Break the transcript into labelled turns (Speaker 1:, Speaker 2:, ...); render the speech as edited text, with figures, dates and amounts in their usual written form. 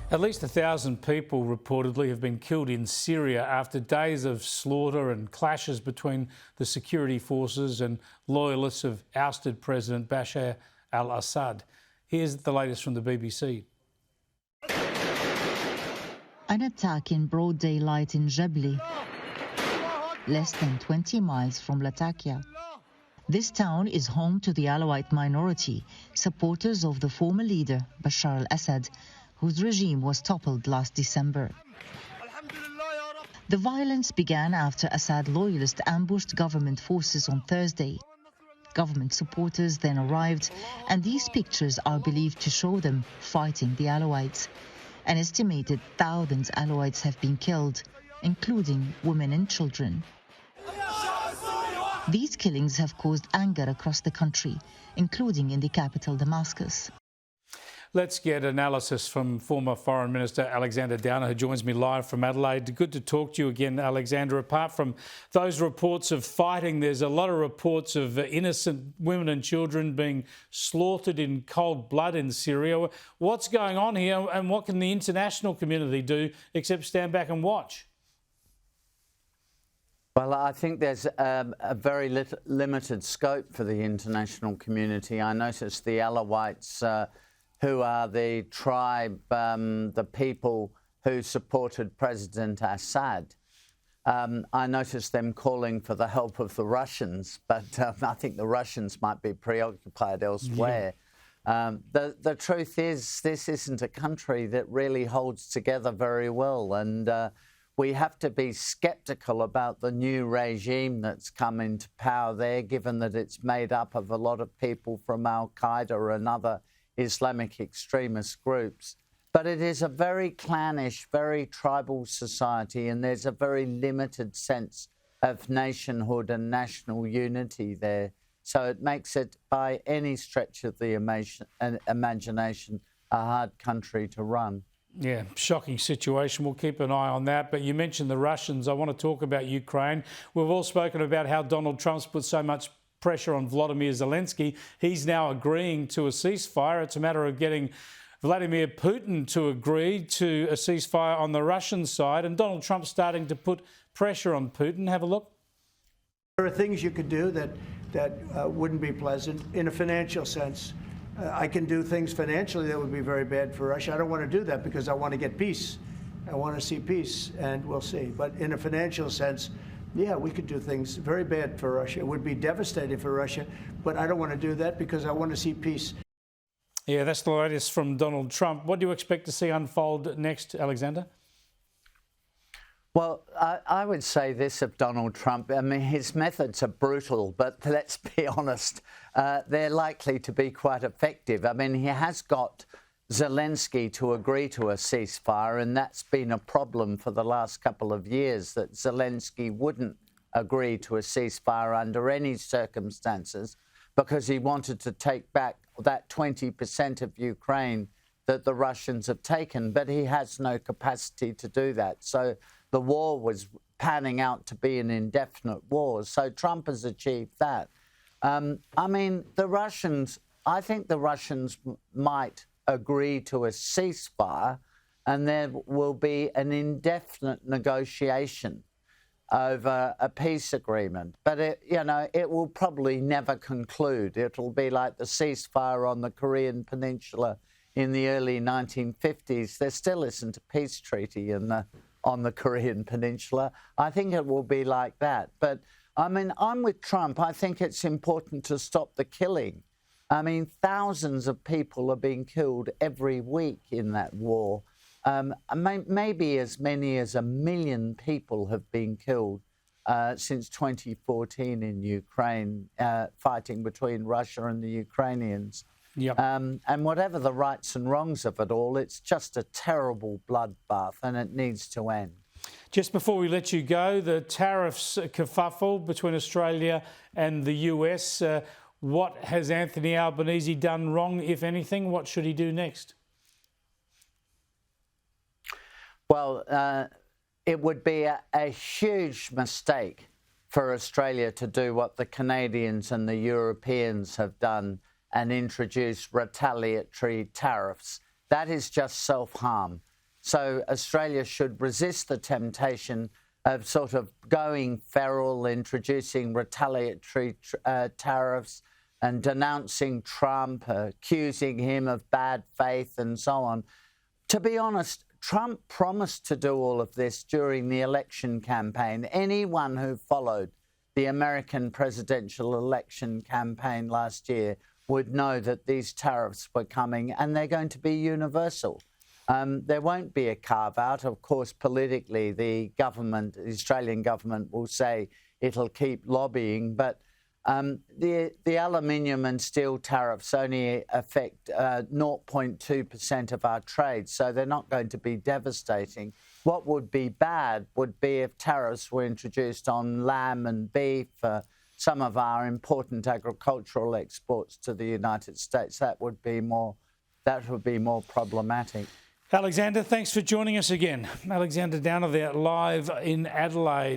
Speaker 1: At least 1,000 people reportedly have been killed in Syria after days of slaughter and clashes between the security forces and loyalists of ousted President Bashar al-Assad. Here's the latest from the BBC.
Speaker 2: An attack in broad daylight in Jabli, less than 20 miles from Latakia. This town is home to the Alawite minority, supporters of the former leader, Bashar al-Assad, whose regime was toppled last December. The violence began after Assad loyalists ambushed government forces on Thursday. Government supporters then arrived, and these pictures are believed to show them fighting the Alawites. An estimated thousands Alawites have been killed, including women and children. These killings have caused anger across the country, including in the capital, Damascus.
Speaker 1: Let's get analysis from former Foreign Minister Alexander Downer, who joins me live from Adelaide. Good to talk to you again, Alexander. Apart from those reports of fighting, there's a lot of reports of innocent women and children being slaughtered in cold blood in Syria. What's going on here, and what can the international community do except stand back and watch?
Speaker 3: Well, I think there's a very limited scope for the international community. I noticed the Alawites, who are the tribe, the people who supported President Assad. I noticed them calling for the help of the Russians, but I think the Russians might be preoccupied elsewhere. Yeah. The truth is, this isn't a country that really holds together very well, and we have to be sceptical about the new regime that's come into power there, given that it's made up of a lot of people from al-Qaeda and other Islamic extremist groups. But it is a very clannish, very tribal society, and there's a very limited sense of nationhood and national unity there. So it makes it, by any stretch of the imagination, a hard country to run.
Speaker 1: Yeah, shocking situation. We'll keep an eye on that. But you mentioned the Russians. I want to talk about Ukraine. We've all spoken about how Donald Trump's put so much pressure on Vladimir Zelensky. He's now agreeing to a ceasefire. It's a matter of getting Vladimir Putin to agree to a ceasefire on the Russian side, and Donald Trump's starting to put pressure on Putin. Have a look.
Speaker 4: There are things you could do that wouldn't be pleasant in a financial sense. I can do things financially that would be very bad for Russia. I don't want to do that because I want to get peace. I want to see peace, and we'll see. But in a financial sense, yeah, we could do things very bad for Russia. It would be devastating for Russia, but I don't want to do that because I want to see peace.
Speaker 1: Yeah, that's the latest from Donald Trump. What do you expect to see unfold next, Alexander?
Speaker 3: Well, I would say this of Donald Trump. I mean, his methods are brutal, but let's be honest, they're likely to be quite effective. I mean, he has got Zelensky to agree to a ceasefire, and that's been a problem for the last couple of years, that Zelensky wouldn't agree to a ceasefire under any circumstances because he wanted to take back that 20% of Ukraine that the Russians have taken, but he has no capacity to do that. So the war was panning out to be an indefinite war. So Trump has achieved that. I mean, I think the Russians might agree to a ceasefire, and there will be an indefinite negotiation over a peace agreement. But it will probably never conclude. It'll be like the ceasefire on the Korean Peninsula in the early 1950s. There still isn't a peace treaty on the Korean Peninsula. I think it will be like that. But I mean, I'm with Trump. I think it's important to stop the killing. I mean, thousands of people are being killed every week in that war. Maybe as many as 1 million people have been killed since 2014 in Ukraine, fighting between Russia and the Ukrainians.
Speaker 1: Yep.
Speaker 3: And whatever the rights and wrongs of it all, it's just a terrible bloodbath, and it needs to end.
Speaker 1: Just before we let you go, the tariffs kerfuffle between Australia and the US. What has Anthony Albanese done wrong, if anything? What should he do next?
Speaker 3: Well, it would be a huge mistake for Australia to do what the Canadians and the Europeans have done and introduce retaliatory tariffs. That is just self-harm. So Australia should resist the temptation of sort of going feral, introducing retaliatory tariffs and denouncing Trump, accusing him of bad faith and so on. To be honest, Trump promised to do all of this during the election campaign. Anyone who followed the American presidential election campaign last year would know that these tariffs were coming and they're going to be universal. There won't be a carve-out. Of course, politically, the Australian government will say it'll keep lobbying, but the aluminium and steel tariffs only affect 0.2% of our trade, so they're not going to be devastating. What would be bad would be if tariffs were introduced on lamb and beef, some of our important agricultural exports to the United States. That would be more problematic.
Speaker 1: Alexander, thanks for joining us again. Alexander Downer there live in Adelaide.